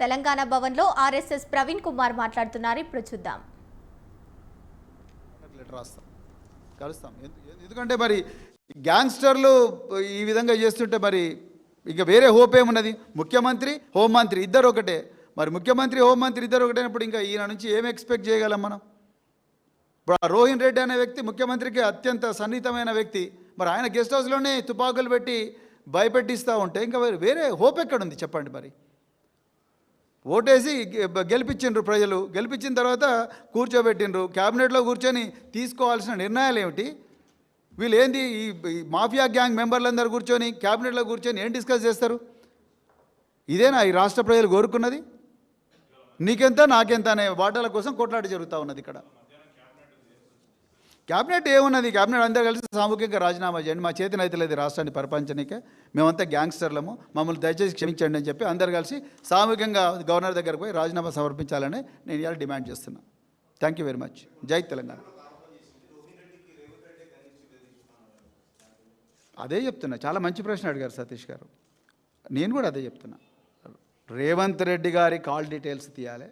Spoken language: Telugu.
తెలంగాణ భవన్లో ఆర్ఎస్ఎస్ ప్రవీణ్ కుమార్ మాట్లాడుతున్నారు. ఇప్పుడు చూద్దాం. కలుస్తాం. ఎందుకంటే మరి గ్యాంగ్స్టర్లు ఈ విధంగా చేస్తుంటే మరి ఇక వేరే హోప్ ఏమున్నది? ముఖ్యమంత్రి హోంమంత్రి ఇద్దరు ఒకటే. మరి ముఖ్యమంత్రి హోంమంత్రి ఇద్దరు ఒకటైనప్పుడు ఇంకా ఈయన నుంచి ఏం ఎక్స్పెక్ట్ చేయగలం మనం? ఇప్పుడు ఆ రోహిన్ రెడ్డి అనే వ్యక్తి ముఖ్యమంత్రికి అత్యంత సన్నిహితమైన వ్యక్తి. మరి ఆయన గెస్ట్ హౌస్లోనే తుపాకులు పెట్టి భయపెట్టిస్తూ ఉంటే ఇంకా వేరే హోప్ ఎక్కడుంది చెప్పండి? మరి ఓటేసి గెలిపించిండ్రు ప్రజలు, గెలిపించిన తర్వాత కూర్చోబెట్టిండ్రు, క్యాబినెట్లో కూర్చొని తీసుకోవాల్సిన నిర్ణయాలు ఏమిటి? వీళ్ళు ఏంది ఈ మాఫియా గ్యాంగ్ మెంబర్లందరూ కూర్చొని క్యాబినెట్లో కూర్చొని ఏం డిస్కస్ చేస్తారు? ఇదేనా ఈ రాష్ట్ర ప్రజలు కోరుకున్నది? నీకెంత నాకెంత అనే వాటాల కోసం కొట్లాట జరుగుతూ ఉన్నది ఇక్కడ. క్యాబినెట్ ఏమున్నది? క్యాబినెట్ అందరూ కలిసి సామూహికంగా రాజీనామా చేయండి, మా చేతిని అయితే లేదు రాష్ట్రాన్ని పరిపాలించడానికే, మేమంతా గ్యాంగ్స్టర్లము, మమ్మల్ని దయచేసి క్షమించండి అని చెప్పి అందరు కలిసి సామూహికంగా గవర్నర్ దగ్గరకు పోయి రాజీనామా సమర్పించాలని నేను ఇవాళ డిమాండ్ చేస్తున్నాను. Thank you very much. జై తెలంగాణ. అదే చెప్తున్నా. చాలా మంచి ప్రశ్న అడిగారు సతీష్ గారు. నేను కూడా అదే చెప్తున్నా. రేవంత్ రెడ్డి గారి కాల్ డీటెయిల్స్ తీయాలి.